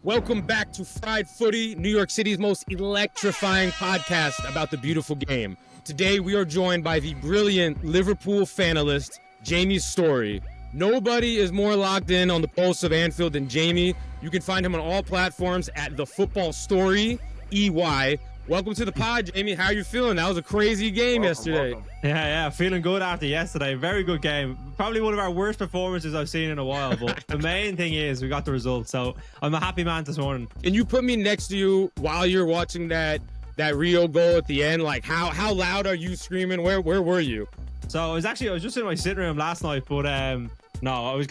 Welcome back to Fried Footie, New York City's most electrifying podcast about the beautiful game. Today we are joined by the brilliant Liverpool fan-analyst, Jamie Storey. Nobody is more locked in on the pulse of Anfield than Jamie. You can find him on all platforms at The Football Story, EY. Welcome to the pod, Jamie. How are you feeling? That was a crazy game yesterday. Welcome. Yeah, feeling good after yesterday. Very good game. Probably one of our worst performances I've seen in a while, but the main thing is we got the result, so I'm a happy man this morning. Can you put me next to you while you're watching that Rio goal at the end? Like, how loud are you screaming? Where were you? So I was just in my sitting room last night, but no, I was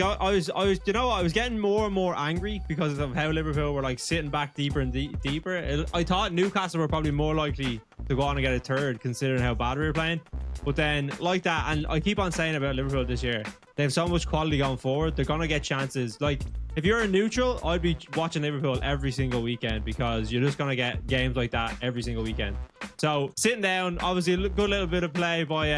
you know what, I was getting more and more angry because of how Liverpool were like sitting back deeper and deeper. I thought Newcastle were probably more likely to go on and get a third considering how bad we were playing. But then like that, and I keep on saying about Liverpool this year, they have so much quality going forward. They're gonna get chances. Like, if you're a neutral, I'd be watching Liverpool every single weekend because you're just gonna get games like that every single weekend. So sitting down, obviously a good little bit of play by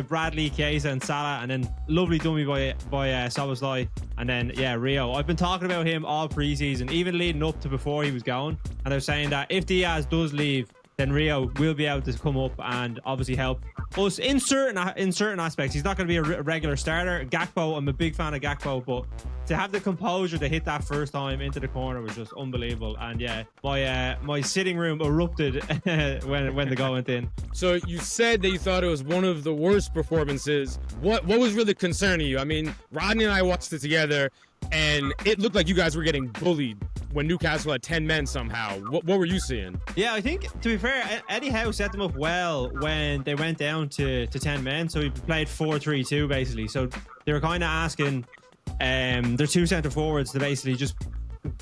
Bradley, Kerkez and Salah, and then lovely dummy by Szoboszlai, and then Rio. I've been talking about him all preseason, even leading up to before he was going, and I was saying that if Diaz does leave, then Rio will be able to come up and obviously help us in certain aspects. He's not going to be a regular starter. Gakpo, I'm a big fan of Gakpo, but to have the composure to hit that first time into the corner was just unbelievable. And yeah, my sitting room erupted when the goal went in. So you said that you thought it was one of the worst performances. What was really concerning you? I mean, Rodney and I watched it together, and it looked like you guys were getting bullied when Newcastle had 10 men somehow. What were you seeing? Yeah, I think, to be fair, Eddie Howe set them up well when they went down to 10 men. So he played 4-3-2 basically. So they were kind of asking their two centre forwards to basically just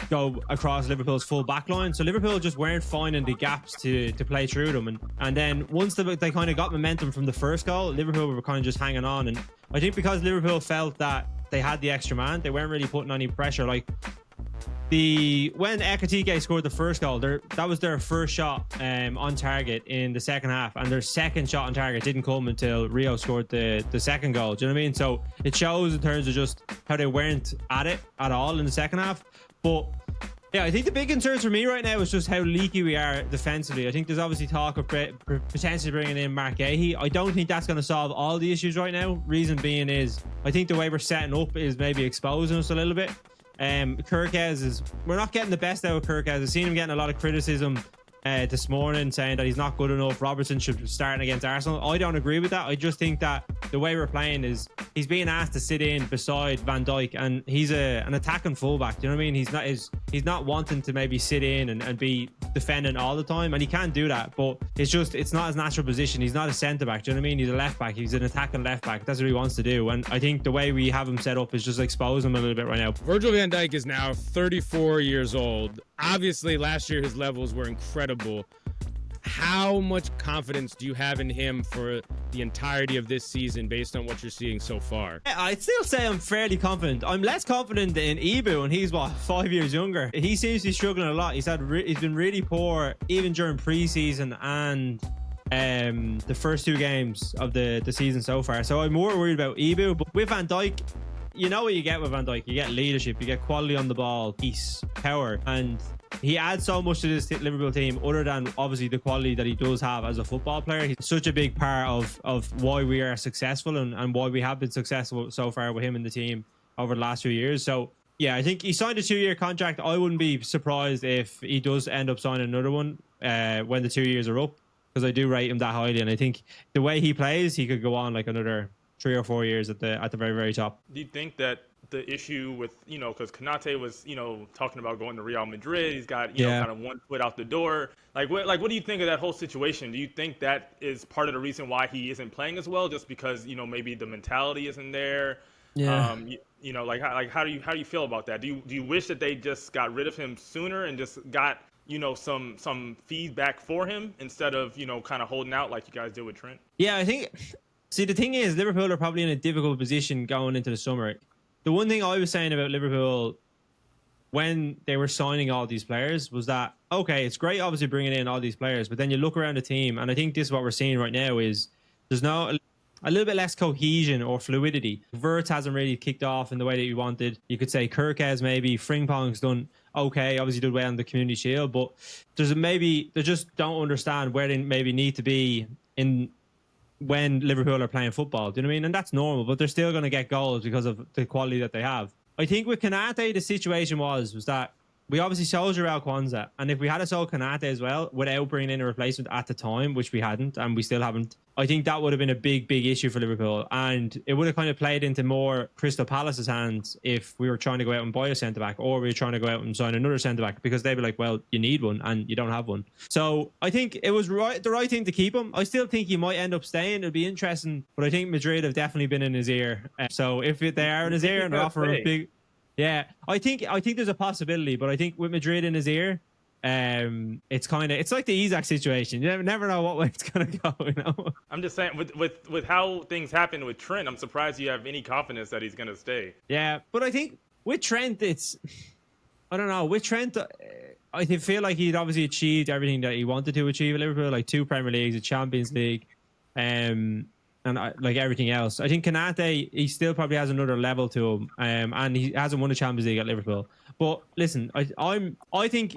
go across Liverpool's full back line. So Liverpool just weren't finding the gaps to play through them. And then once they kind of got momentum from the first goal, Liverpool were kind of just hanging on. And I think because Liverpool felt that they had the extra man, they weren't really putting any pressure. Like, when Ekatike scored the first goal, that was their first shot on target in the second half, and their second shot on target didn't come until Rio scored the second goal. Do you know what I mean? So it shows in terms of just how they weren't at it at all in the second half. But yeah, I think the big concerns for me right now is just how leaky we are defensively. I think there's obviously talk of potentially bringing in Mark Guéhi. I don't think that's going to solve all the issues right now. Reason being is I think the way we're setting up is maybe exposing us a little bit. Kerkez we're not getting the best out of Kerkez. I've seen him getting a lot of criticism this morning, saying that he's not good enough. Robertson should be starting against Arsenal. I don't agree with that. I just think that the way we're playing is he's being asked to sit in beside Van Dijk, and he's an attacking fullback. Do you know what I mean? He's not wanting to maybe sit in and be defending all the time, and he can't do that. But it's not his natural position. He's not a centre back. Do you know what I mean? He's a left back. He's an attacking left back. That's what he wants to do. And I think the way we have him set up is just expose him a little bit right now. Virgil van Dijk is now 34 years old. Obviously, last year his levels were incredible. How much confidence do you have in him for the entirety of this season based on what you're seeing so far? I'd still say I'm fairly confident. I'm less confident in Ibu, and he's 5 years younger. He seems to be struggling a lot. He's been really poor even during pre-season and the first two games of the season so far. So I'm more worried about Ibu. But with Van Dijk, you know what you get with Van Dijk. You get leadership, you get quality on the ball, peace, power, and he adds so much to this Liverpool team other than obviously the quality that he does have as a football player. He's such a big part of why we are successful and why we have been successful so far with him in the team over the last few years. So yeah, I think he signed a 2-year contract. I wouldn't be surprised if he does end up signing another one when the 2 years are up, because I do rate him that highly, and I think the way he plays, he could go on like another 3 or 4 years at the very, very top. Do you think that the issue with, because Konaté was, talking about going to Real Madrid, he's got, kind of one foot out the door. What do you think of that whole situation? Do you think that is part of the reason why he isn't playing as well, just because, maybe the mentality isn't there? Yeah. How do you feel about that? Do you wish that they just got rid of him sooner and just got, some feedback for him instead of, kind of holding out like you guys did with Trent? Yeah, I think, see, the thing is, Liverpool are probably in a difficult position going into the summer. The one thing I was saying about Liverpool when they were signing all these players was that, okay, it's great obviously bringing in all these players, but then you look around the team, and I think this is what we're seeing right now is there's no a little bit less cohesion or fluidity. Wirtz hasn't really kicked off in the way that you wanted. You could say Kerkez maybe. Frimpong's done okay. Obviously did well in the Community Shield, but they just don't understand where they maybe need to be in when Liverpool are playing football. Do you know what I mean? And that's normal, but they're still going to get goals because of the quality that they have. I think with Konaté, the situation was that we obviously sold Joao Kwanzaa, and if we had sold Konaté as well without bringing in a replacement at the time, which we hadn't and we still haven't, I think that would have been a big issue for Liverpool, and it would have kind of played into more Crystal Palace's hands if we were trying to go out and buy a centre back, or we were trying to go out and sign another centre back, because they'd be like, well, you need one and you don't have one. So I think it was the right thing to keep him. I still think he might end up staying. It'll be interesting, but I think Madrid have definitely been in his ear. So if they are in his ear and they're offering big. Yeah, I think there's a possibility, but I think with Madrid in his ear, it's like the Isak situation. You never know what way it's gonna go. You know. I'm just saying, with how things happened with Trent, I'm surprised you have any confidence that he's gonna stay. Yeah, but I think with Trent, I don't know. With Trent, I feel like he'd obviously achieved everything that he wanted to achieve at Liverpool, like 2 Premier Leagues, a Champions League, and like everything else. I think Konaté, he still probably has another level to him, and he hasn't won a Champions League at Liverpool. But listen, I think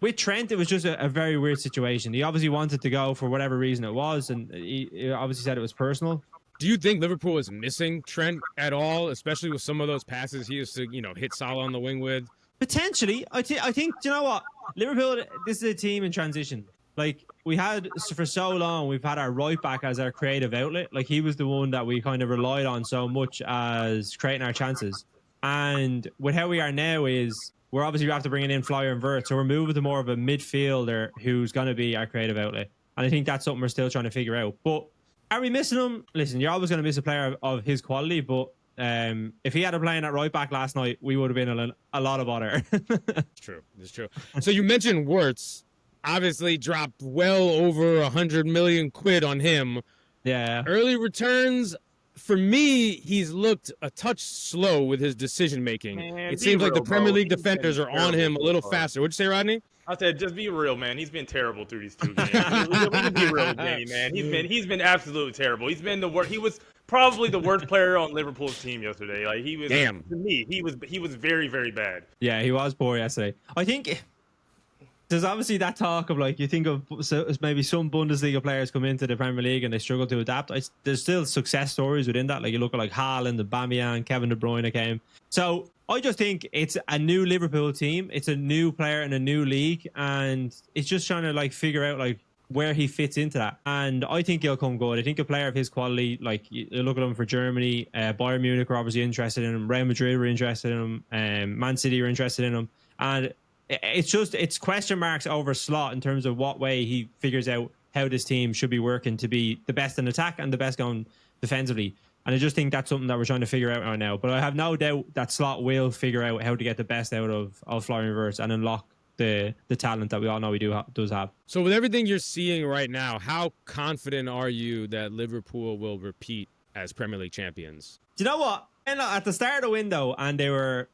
with Trent, it was just a very weird situation. He obviously wanted to go for whatever reason it was, and he obviously said it was personal. Do you think Liverpool is missing Trent at all, especially with some of those passes he used to, hit Salah on the wing with? Potentially. I think, do you know what? Liverpool, this is a team in transition. Like, we had, for so long, we've had our right back as our creative outlet. Like, he was the one that we kind of relied on so much as creating our chances. And with how we are now is, we're obviously after bringing in Florent Wirtz, so we're moving to more of a midfielder who's going to be our creative outlet. And I think that's something we're still trying to figure out. But are we missing him? Listen, you're always going to miss a player of his quality, but if he had a playing at right back last night, we would have been a lot of bother. It's true. So you mentioned Wirtz. Obviously dropped well over 100 million quid on him. Yeah. Early returns, for me, he's looked a touch slow with his decision making. It seems like the Premier League defenders are on him a little faster. What'd you say, Rodney? I said, just be real, man. He's been terrible through these 2 games. we can be real with Jamie, man. He's been absolutely terrible. He's been the worst. He was probably the worst player on Liverpool's team yesterday. Like, he was. Damn. To me, he was very, very bad. Yeah, he was poor yesterday. I think there's obviously that talk of, like, you think of maybe some Bundesliga players come into the Premier League and they struggle to adapt. There's still success stories within that. Like, you look at like Haaland, Aubameyang, Kevin De Bruyne came. So I just think it's a new Liverpool team. It's a new player in a new league, and it's just trying to like figure out like where he fits into that. And I think he'll come good. I think a player of his quality, like, you look at him for Germany, Bayern Munich are obviously interested in him, Real Madrid were interested in him, Man City are interested in him, and it's question marks over slot in terms of what way he figures out how this team should be working to be the best in attack and the best going defensively. And I just think that's something that we're trying to figure out right now. But I have no doubt that Slot will figure out how to get the best out of Florent Wirtz and unlock the talent that we all know he does have. So with everything you're seeing right now, how confident are you that Liverpool will repeat as Premier League champions? Do you know what? And at the start of the window, and they were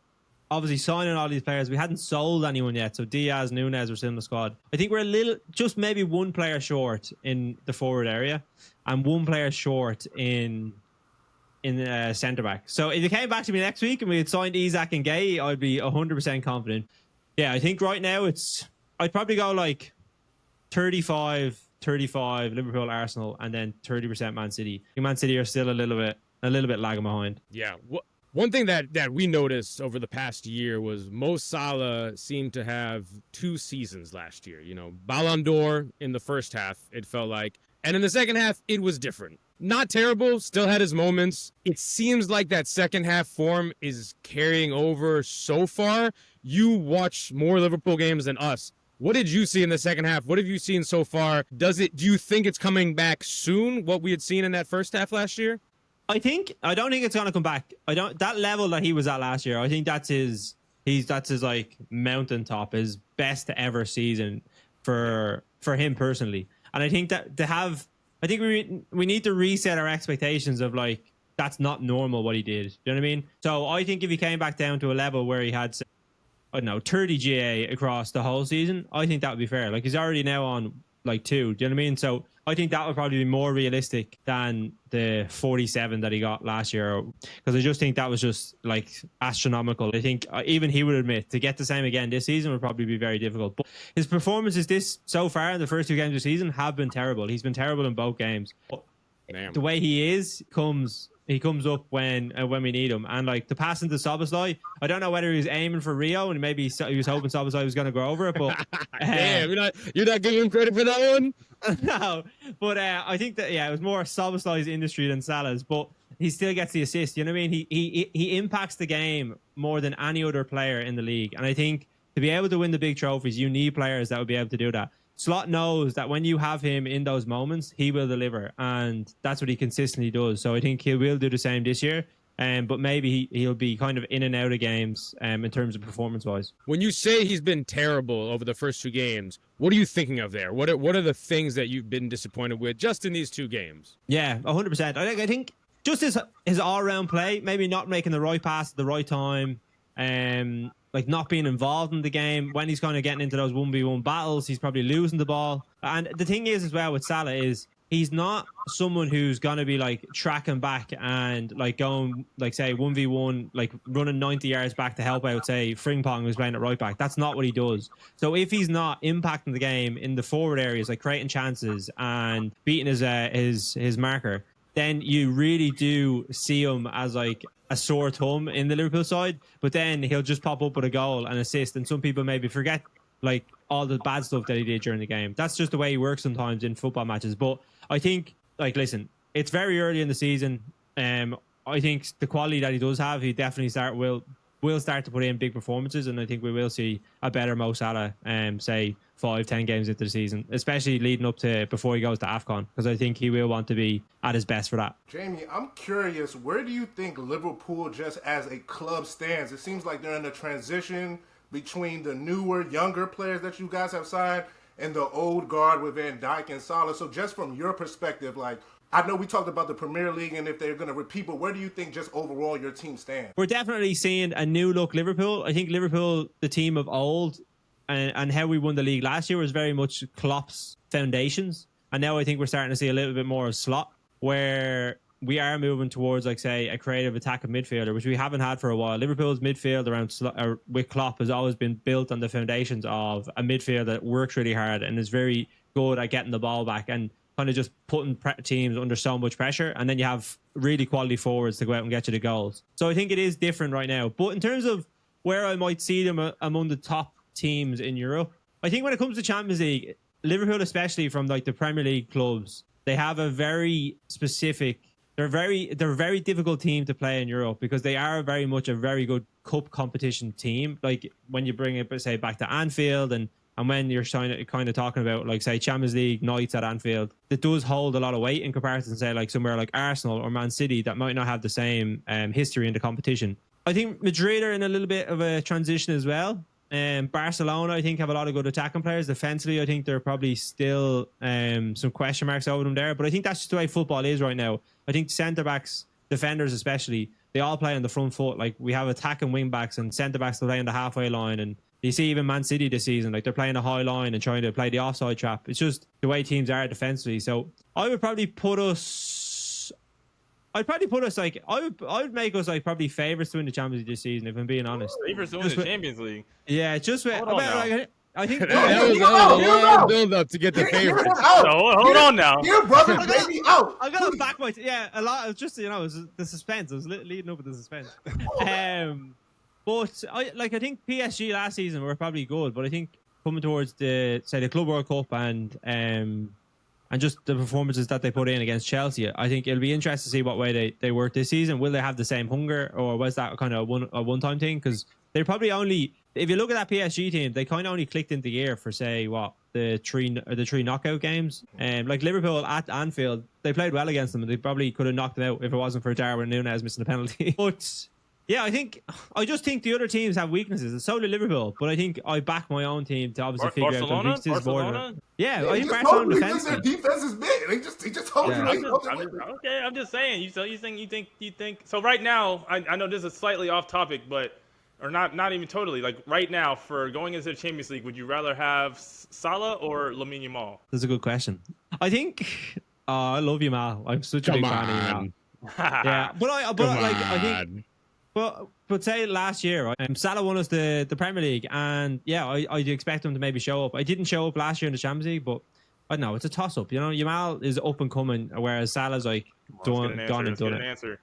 obviously signing all these players, we hadn't sold anyone yet. So Diaz, Nunez were still in the squad. I think we're just maybe one player short in the forward area and one player short in centre back. So if you came back to me next week and we had signed Isak and Guéhi, I'd be 100% confident. Yeah, I think right now I'd probably go like 35 Liverpool, Arsenal, and then 30% Man City. Man City are still a little bit lagging behind. Yeah. One thing that we noticed over the past year was Mo Salah seemed to have 2 seasons last year. Ballon d'Or in the first half, it felt like. And in the second half, it was different. Not terrible, still had his moments. It seems like that second half form is carrying over so far. You watch more Liverpool games than us. What did you see in the second half? What have you seen so far? Do you think it's coming back soon, what we had seen in that first half last year? I don't think it's going to come back. That level that he was at last year, I think that's his like mountaintop, his best ever season for him personally. And I think that we need to reset our expectations of like, that's not normal what he did. You know what I mean? So I think if he came back down to a level where he had, I don't know, 30 GA across the whole season, I think that would be fair. Like, he's already now on like 2. Do you know what I mean? So I think that would probably be more realistic than the 47 that he got last year, because I just think that was just like astronomical. I think even he would admit to get the same again this season would probably be very difficult. But his performances so far in the first 2 games of the season have been terrible. He's been terrible in both games. But the way he is he comes up when we need him. And like the pass into Szoboszlai, I don't know whether he was aiming for Rio and maybe he was hoping Szoboszlai was going to go over it, but damn, you're not giving him credit for that one. No, but I think that it was more Szoboszlai's industry than Salah's, but he still gets the assist. You know what I mean? He impacts the game more than any other player in the league, and I think to be able to win the big trophies, you need players that would be able to do that. Slot knows that when you have him in those moments, he will deliver, and that's what he consistently does. So I think he will do the same this year. But maybe he'll be kind of in and out of games in terms of performance-wise. When you say he's been terrible over the first 2 games, what are you thinking of there? What are the things that you've been disappointed with just in these 2 games? Yeah, 100%. I think just his all-round play, maybe not making the right pass at the right time, like not being involved in the game. When he's kind of getting into those 1v1 battles, he's probably losing the ball. And the thing is as well with Salah is he's not someone who's going to be like tracking back and like going like say 1v1, like running 90 yards back to help out say Frimpong who's playing at right back. That's not what he does. So if he's not impacting the game in the forward areas, like creating chances and beating his marker, then you really do see him as like a sore thumb in the Liverpool side. But then he'll just pop up with a goal and assist, and some people maybe forget like all the bad stuff that he did during the game. That's just the way he works sometimes in football matches. But I think, like, listen, it's very early in the season. I think the quality that he does have, he definitely will start to put in big performances, and I think we will see a better Mo Salah, say 5-10 games into the season, especially leading up to before he goes to AFCON, because I think he will want to be at his best for that. Jamie, I'm curious, where do you think Liverpool just as a club stands? It seems like they're in a transition between the newer, younger players that you guys have signed and the old guard with Van Dijk and Salah. So just from your perspective, like, I know we talked about the Premier League and if they're going to repeat, but where do you think just overall your team stands? We're definitely seeing a new look Liverpool. I think Liverpool, the team of old, and how we won the league last year was very much Klopp's foundations. And now I think we're starting to see a little bit more of slot, where we are moving towards, like, say, a creative attacking midfielder, which we haven't had for a while. Liverpool's midfield with Klopp has always been built on the foundations of a midfield that works really hard and is very good at getting the ball back and kind of just putting teams under so much pressure. And then you have really quality forwards to go out and get you the goals. So I think it is different right now. But in terms of where I might see them among the top teams in Europe, I think when it comes to Champions League, Liverpool, especially from like the Premier League clubs, they have a very specific, they're a very difficult team to play in Europe, because they are very much a very good cup competition team. Like when you bring it, say, back to Anfield and when you're kind of talking about, like, say, Champions League nights at Anfield, it does hold a lot of weight in comparison to, say, like somewhere like Arsenal or Man City that might not have the same history in the competition. I think Madrid are in a little bit of a transition as well. Barcelona, I think, have a lot of good attacking players. Defensively, I think there are probably still some question marks over them there. But I think that's just the way football is right now. I think centre-backs, defenders especially, they all play on the front foot. Like, we have attacking wing-backs and centre-backs that play on the halfway line. And you see even Man City this season, like, they're playing a high line and trying to play the offside trap. It's just the way teams are defensively. So I would probably put us... I would make us like probably favourites to win the Champions League this season, if I'm being honest. Favourites to win the Champions League? Yeah, just with... I think that was a long build up to get the favorite. Hold on now. Your brother, baby, out. I'm gonna back my a lot. It was just, it was the suspense. I was leading up with the suspense. But I think PSG last season were probably good, but I think coming towards the Club World Cup and just the performances that they put in against Chelsea, I think it'll be interesting to see what way they work this season. Will they have the same hunger, or was that kind of a one-time thing? Because they probably only, if you look at that PSG team, they kind of only clicked into gear for, say, the three knockout games. Like Liverpool at Anfield, they played well against them, and they probably could have knocked them out if it wasn't for Darwin Núñez missing a penalty. But yeah, I just think the other teams have weaknesses, and so do Liverpool. But I think I back my own team to obviously figure out the weaknesses. Barcelona? Yeah, I think Barcelona defense. Their defense is big. He just told you. I'm just saying. You think. So right now, I know this is slightly off topic, but or not even totally. Like right now, for going into the Champions League, would you rather have Salah or Lamine Yamal? That's a good question. I think. I love Yamal. I'm such a big fan of Yamal. Yeah, I think. But say last year, right? Salah won us the Premier League, and yeah, I'd expect him to maybe show up. I didn't show up last year in the Champions League, but I don't know. It's a toss up. You know, Yamal is up and coming, whereas Salah's like gone and done it.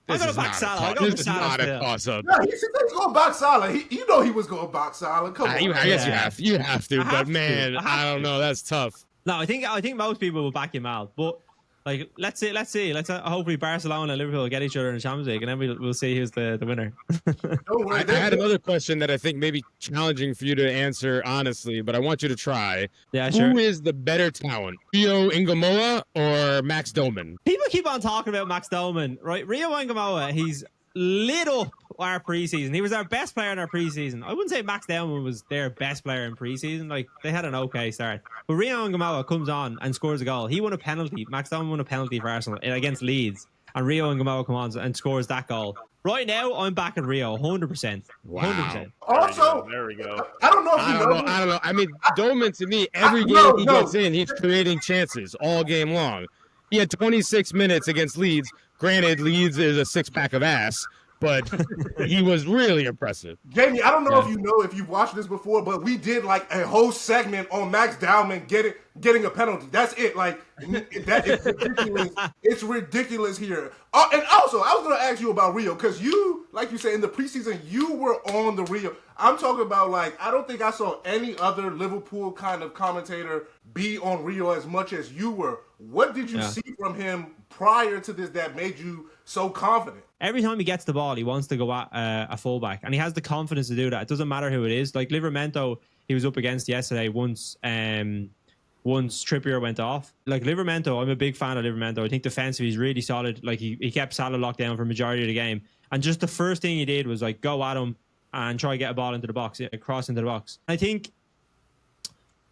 I got to back Salah. This is not a toss-up. Yeah, he's going to box Salah. You know he was going to box Salah. Come on. I guess you have to, but man, I don't know. That's tough. No, I think most people will back him out, but like let's see. Hopefully Barcelona and Liverpool will get each other in the Champions League, and then we'll see who's the winner. I had another question that I think may be challenging for you to answer honestly, but I want you to try. Yeah, sure. Who is the better talent, Rio Inguemoa or Max Dowman? People keep on talking about Max Dowman, right? Rio Inguemoa, he's lit up our preseason. He was our best player in our preseason. I wouldn't say Max Dowman was their best player in preseason. Like, they had an okay start. But Rio Inguemoa comes on and scores a goal. He won a penalty. Max Dowman won a penalty for Arsenal against Leeds. And Rio Inguemoa comes on and scores that goal. Right now, I'm back at Rio, 100%. Wow. 100%. Also, there we go. I don't know if you know. I don't know. I mean, Dowman, to me, every game he gets in, he's creating chances all game long. He had 26 minutes against Leeds. Granted, Leeds is a six-pack of ass, but he was really impressive. Jamie, I don't know if you've watched this before, but we did like a whole segment on Max Dowman getting a penalty. That's it. Like, that is ridiculous. It's ridiculous here. And also, I was going to ask you about Rio, because you, like you said, in the preseason, you were on the Rio. I'm talking about, like, I don't think I saw any other Liverpool kind of commentator be on Rio as much as you were. What did you see from him prior to this that made you so confident? Every time he gets the ball, he wants to go at a fullback, and he has the confidence to do that. It doesn't matter who it is. Like Livramento, he was up against yesterday once Trippier went off. Like Livramento, I'm a big fan of Livramento. I think defensively he's really solid. Like he kept Salah locked down for the majority of the game. And just the first thing he did was like go at him and try to get a ball into the box, cross into the box. I think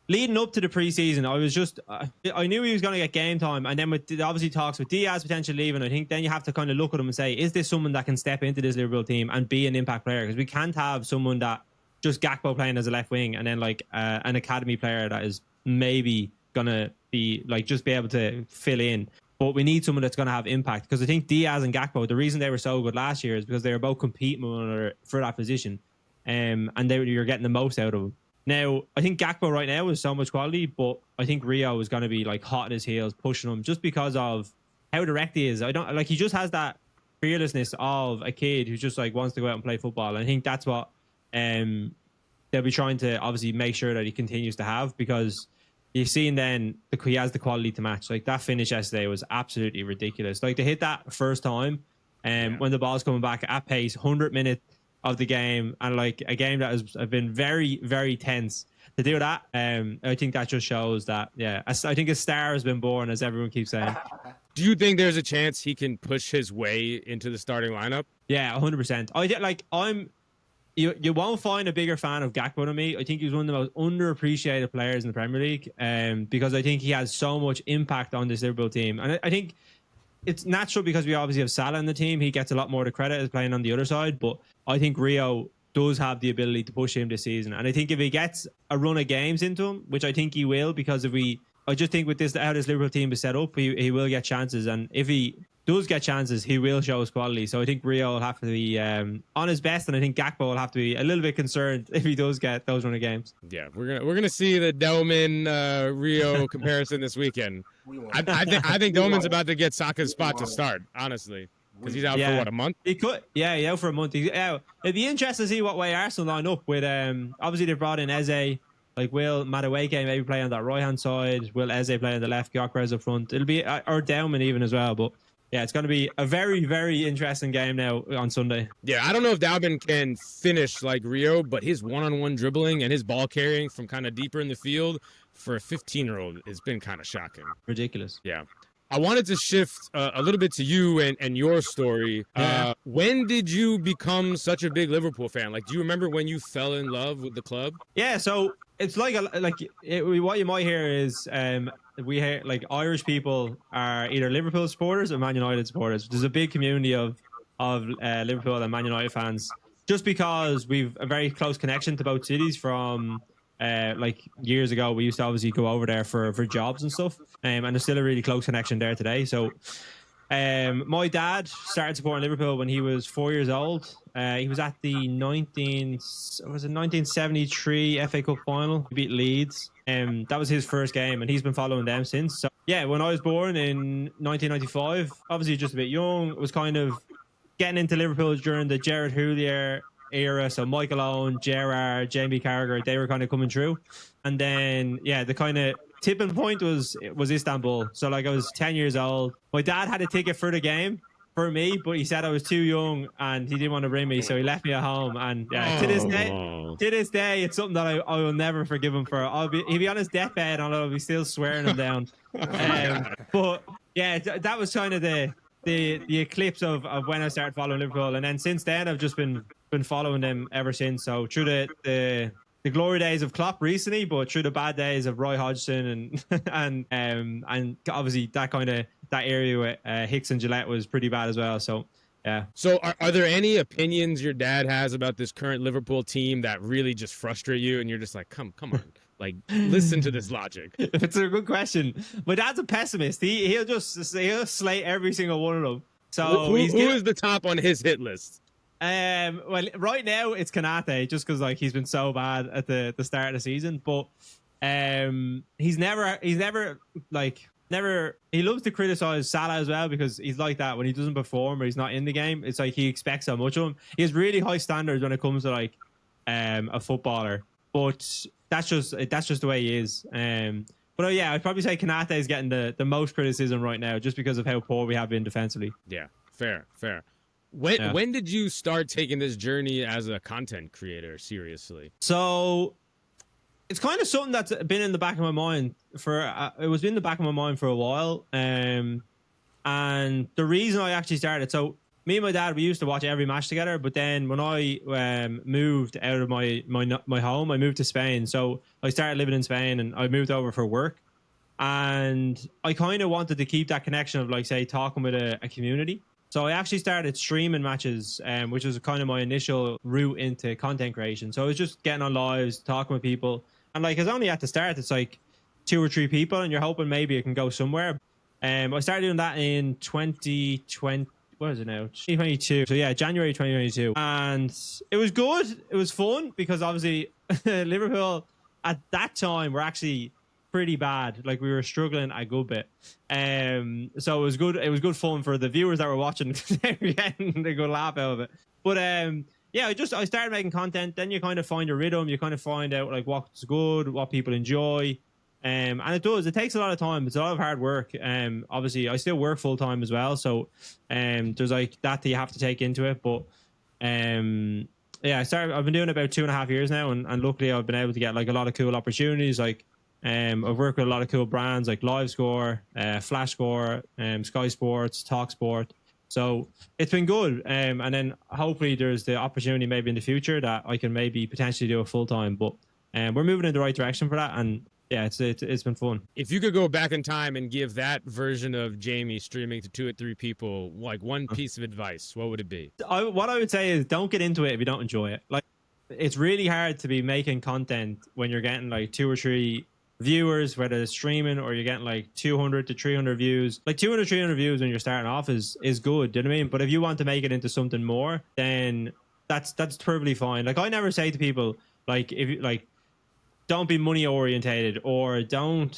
leading up to the preseason, I was just, I knew he was going to get game time. And then with obviously talks with Diaz potentially leaving, I think then you have to kind of look at him and say, is this someone that can step into this Liverpool team and be an impact player? Because we can't have someone that just Gakpo playing as a left wing and then like an academy player that is maybe going to be like just be able to fill in. But we need someone that's going to have impact, because I think Diaz and Gakpo, the reason they were so good last year is because they were both competing with one another for that position. And you're getting the most out of them. Now, I think Gakpo right now is so much quality, but I think Rio is going to be like hot in his heels, pushing him just because of how direct he is. He just has that fearlessness of a kid who just like wants to go out and play football. And I think that's what they'll be trying to obviously make sure that he continues to have, because you've seen then he has the quality to match. Like that finish yesterday was absolutely ridiculous. Like to hit that first time when the ball's coming back at pace, 100 minutes of the game, and like a game that has been very, very tense, to do that, I think that just shows that, I think a star has been born, as everyone keeps saying. Do you think there's a chance he can push his way into the starting lineup? Yeah, 100%. You won't find a bigger fan of Gakpo than me. I think he's one of the most underappreciated players in the Premier League, because I think he has so much impact on this Liverpool team. And I think it's natural because we obviously have Salah in the team. He gets a lot more of the credit as playing on the other side. But I think Rio does have the ability to push him this season. And I think if he gets a run of games into him, which I think he will, because I just think with this how this Liverpool team is set up, he will get chances. And if he does get chances, he will show his quality. So I think Rio will have to be on his best, and I think Gakpo will have to be a little bit concerned if he does get those run of games. Yeah, we're gonna see the Dowman Rio comparison this weekend. I think Dowman's about to get Saka's spot to start, honestly, because he's out for what, a month? He could, he's out for a month. It'd be interesting to see what way Arsenal line up with. Obviously they brought in Eze. Like, will Madueke maybe play on that right hand side? Will Eze play on the left? Gyökeres up front. It'll be or Dowman even as well, but. Yeah, it's going to be a very, very interesting game now on Sunday. Yeah, I don't know if Dowman can finish like Rio, but his one-on-one dribbling and his ball carrying from kind of deeper in the field for a 15-year-old has been kind of shocking. Ridiculous. Yeah. I wanted to shift a little bit to you and your story. When did you become such a big Liverpool fan? Like, do you remember when you fell in love with the club? Yeah, so it's what you might hear is we hear like Irish people are either Liverpool supporters or Man United supporters. There's a big community of Liverpool and Man United fans just because we've a very close connection to both cities from like years ago. We used to obviously go over there for jobs and stuff, and there's still a really close connection there today. So my dad started supporting Liverpool when he was 4 years old. He was at the 1973 FA Cup final. He beat Leeds. That was his first game, and he's been following them since. So yeah, when I was born in 1995, obviously just a bit young, it was kind of getting into Liverpool during the Gerrard Houllier era. So Michael Owen, Gerrard, Jamie Carragher, they were kind of coming through. And then yeah, the kind of tipping point was Istanbul. So like I was 10 years old. My dad had a ticket for the game for me, but he said I was too young and he didn't want to bring me, so he left me at home. And to this day, it's something that I will never forgive him for. He'll be on his deathbed and I'll be still swearing him down. But yeah, that was kind of the eclipse of when I started following Liverpool, and then since then I've just been following them ever since. So through the glory days of Klopp recently, but through the bad days of Roy Hodgson and obviously that area with Hicks and Gillette was pretty bad as well. So yeah. So are there any opinions your dad has about this current Liverpool team that really just frustrate you, and you're just like, come on, like listen to this logic? It's a good question. My dad's a pessimist. He'll slate every single one of them. So who is the top on his hit list? Well, right now it's Konaté, just because like he's been so bad at the start of the season. But he's never he loves to criticize Salah as well, because he's like that when he doesn't perform or he's not in the game. It's like he expects so much of him. He has really high standards when it comes to like a footballer, but that's just the way he is. But yeah, I'd probably say Konaté is getting the most criticism right now, just because of how poor we have been defensively. Yeah, fair. When did you start taking this journey as a content creator seriously? So it's kind of something that's been in the back of my mind it was in the back of my mind for a while. And the reason I actually started, so me and my dad, we used to watch every match together, but then when I moved out of my home, I moved to Spain. So I started living in Spain and I moved over for work. And I kind of wanted to keep that connection of, like, say, talking with a community. So I actually started streaming matches, which was kind of my initial route into content creation. So I was just getting on lives, talking with people. And like, it's only at the start, it's like 2 or 3 people and you're hoping maybe it can go somewhere. I started doing that in 2020. What is it now? 2022. So yeah, January 2022. And it was good. It was fun because obviously Liverpool at that time were actually pretty bad. Like, we were struggling a good bit. So it was good. It was good fun for the viewers that were watching. They were getting a good laugh out of it. But yeah, I started making content. Then you kind of find your rhythm. You kind of find out like what's good, what people enjoy. And it takes a lot of time. It's a lot of hard work. Obviously I still work full time as well. So there's like that you have to take into it. But yeah, I've been doing it about 2.5 years now, and luckily I've been able to get like a lot of cool opportunities. Like I've worked with a lot of cool brands like LiveScore, FlashScore, Sky Sports, TalkSport. So it's been good. And then hopefully there's the opportunity maybe in the future that I can maybe potentially do it full time. But we're moving in the right direction for that. And yeah, it's been fun. If you could go back in time and give that version of Jamie streaming to 2 or 3 people like one piece of advice, what would it be? What I would say is, don't get into it if you don't enjoy it. Like, it's really hard to be making content when you're getting like 2 or 3 viewers, whether it's streaming or you're getting like 200 to 300 views. Like 200, 300 views when you're starting off is good. Do you know what I mean? But if you want to make it into something more, then that's perfectly fine. Like, I never say to people, like, if you like, don't be money orientated, or don't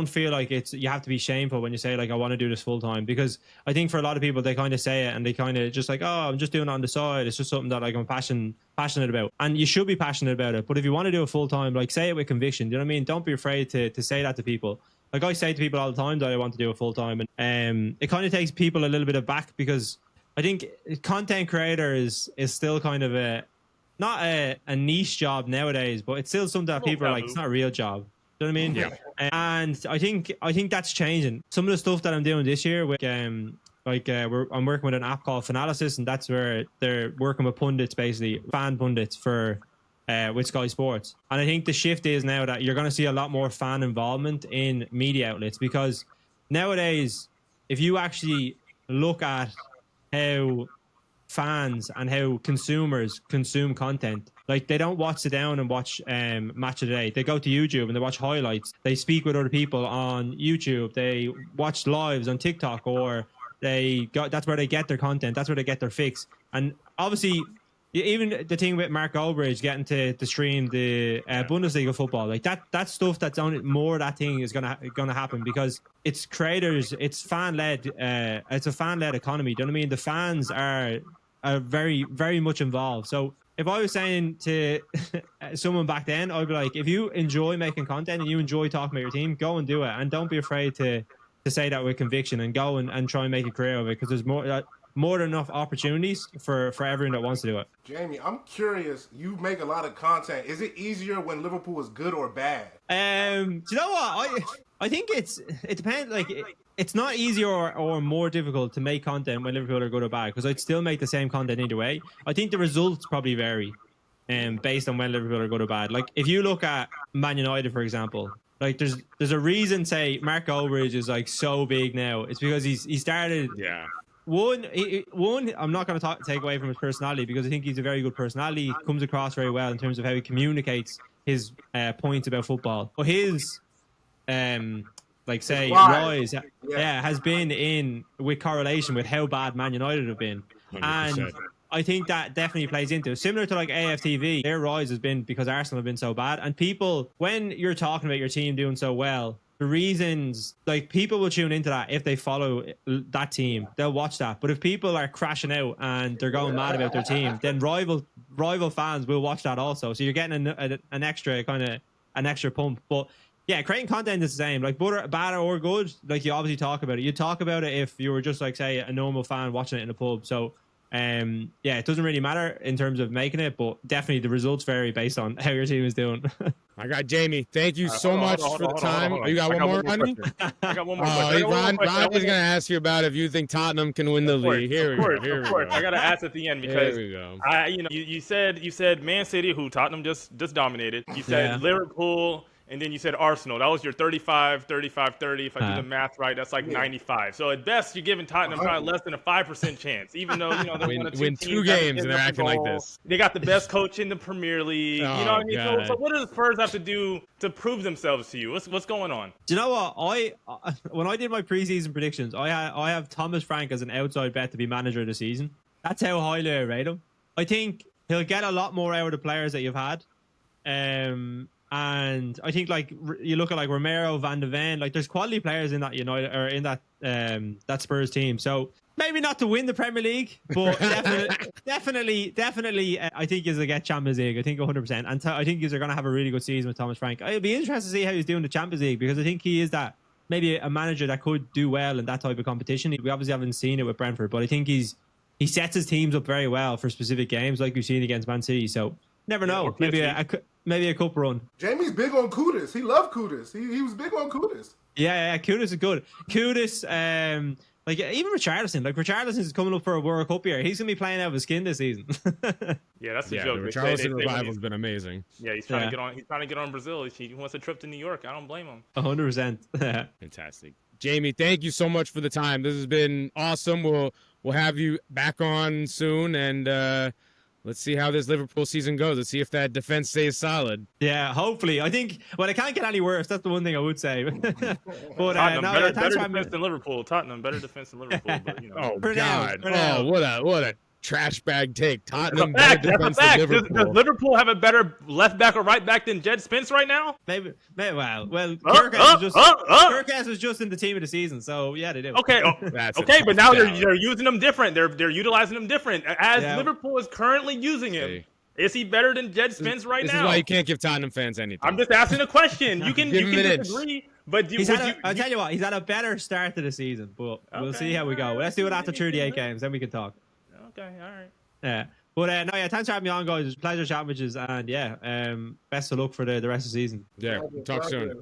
feel like you have to be shameful when you say like, I want to do this full time, because I think for a lot of people, they kind of say it and they kind of just like, oh, I'm just doing it on the side. It's just something that like I'm passionate about, and you should be passionate about it. But if you want to do it full time, like, say it with conviction. Do you know what I mean? Don't be afraid to say that to people. Like, I say to people all the time that I want to do it full time, and it kind of takes people a little bit aback, because I think content creator is still kind of not a niche job nowadays, but it's still something that people are like, it's not a real job. Do you know what I mean? Yeah. And I think that's changing. Some of the stuff that I'm doing this year with I'm working with an app called fan-analyst, and that's where they're working with pundits, basically fan pundits for with Sky Sports. And I think the shift is now that you're going to see a lot more fan involvement in media outlets, because nowadays, if you actually look at how fans and how consumers consume content. Like, they don't sit down and watch Match of the Day. They go to YouTube and they watch highlights. They speak with other people on YouTube. They watch lives on TikTok, or that's where they get their content. That's where they get their fix. And obviously, even the thing with Mark Goldbridge getting to stream the Bundesliga football, like that stuff, that's on more, that thing is gonna happen, because it's creators, it's fan led, it's a fan led economy. Do you know what I mean? The fans are very, very much involved. So if I was saying to someone back then, I'd be like, if you enjoy making content and you enjoy talking about your team, go and do it, and don't be afraid to say that with conviction, and go and try and make a career of it, because there's more than enough opportunities for everyone that wants to do it. Jamie, I'm curious. You make a lot of content. Is it easier when Liverpool is good or bad? Do you know what? I think it depends. Like, it's not easier or more difficult to make content when Liverpool are good or bad, because I'd still make the same content either way. I think the results probably vary, based on when Liverpool are good or bad. Like, if you look at Man United, for example, like there's a reason, say, Mark Goldbridge is like so big now. It's because he started. Yeah. One, I'm not going to take away from his personality, because I think he's a very good personality. He comes across very well in terms of how he communicates his points about football. But his, like, say, rise, has been in with correlation with how bad Man United have been. 100%. And I think that definitely plays into it. Similar to like AFTV, their rise has been because Arsenal have been so bad. And people, when you're talking about your team doing so well, the reasons, like, people will tune into that if they follow that team. They'll watch that. But if people are crashing out and they're going mad about their team, then rival fans will watch that also. So you're getting an extra pump. But yeah, creating content is the same. Like, bad or good, like, you obviously talk about it. You talk about it if you were just, like, say, a normal fan watching it in a pub. So yeah, it doesn't really matter in terms of making it, but definitely the results vary based on how your team is doing. I got Jamie. Thank you so much for the time. You got one more, Rodney? I got one more question. Ron is going to ask you about if you think Tottenham can win the league. Here we go. I got to ask at the end, because here we go. you said Man City, who Tottenham just dominated. You said Liverpool, and then you said Arsenal. That was your 35, 35, 30. If I do the math right, that's like 95. So at best, you're giving Tottenham probably less than a 5% chance, even though, you know, they're one of win two games and they're acting like this. They got the best coach in the Premier League. Oh, you know what I mean? God. So what do the Spurs have to do to prove themselves to you? What's going on? Do you know what? When I did my preseason predictions, I have Thomas Frank as an outside bet to be manager of the season. That's how highly I rate him. I think he'll get a lot more out of the players that you've had. And I think, like, you look at like Romero, Van de Ven, like, there's quality players in that United, or in that Spurs team. So maybe not to win the Premier League, but definitely, I think he's going to get Champions League. I think 100%. And I think he's going to have a really good season with Thomas Frank. It'll be interesting to see how he's doing the Champions League, because I think he is that maybe a manager that could do well in that type of competition. We obviously haven't seen it with Brentford, but I think he sets his teams up very well for specific games, like we've seen against Man City. So never know. Maybe a cup run. Jamie's big on Kudus. He loved Kudus. He was big on Kudus. Yeah, Kudus is good. Kudus, like, even Richarlison. Like, Richarlison is coming up for a World Cup here. He's going to be playing out of his skin this season. Yeah, that's the joke. The Richarlison revival's been amazing. Yeah, he's trying to get on. He's trying to get on Brazil. He wants a trip to New York. I don't blame him. 100%. Fantastic. Jamie, thank you so much for the time. This has been awesome. We'll have you back on soon, and let's see how this Liverpool season goes. Let's see if that defense stays solid. Yeah, hopefully. I think, well, it can't get any worse. That's the one thing I would say. But Tottenham, better defense than Liverpool. Tottenham, better defense than Liverpool. But, you know. Oh, for God. Now. Oh, what a trash bag take. Tottenham, That's better a defense fact. than Liverpool. Does Liverpool have a better left back or right back than Jed Spence right now? Maybe well, Kerkez was just in the team of the season, so yeah, they do. Okay, okay, but now they're using them different. They're utilizing them different. As Liverpool is currently using him, is he better than Jed Spence now? This is why you can't give Tottenham fans anything. I'm just asking a question. You can disagree, but I'll tell you what, he's had a better start to the season, but we'll see how we go. Let's do it after 38 games, then we can talk. Okay, all right. Yeah. But thanks for having me on, guys. It was a pleasure chatting with you, and best of luck for the rest of the season. Yeah, talk soon.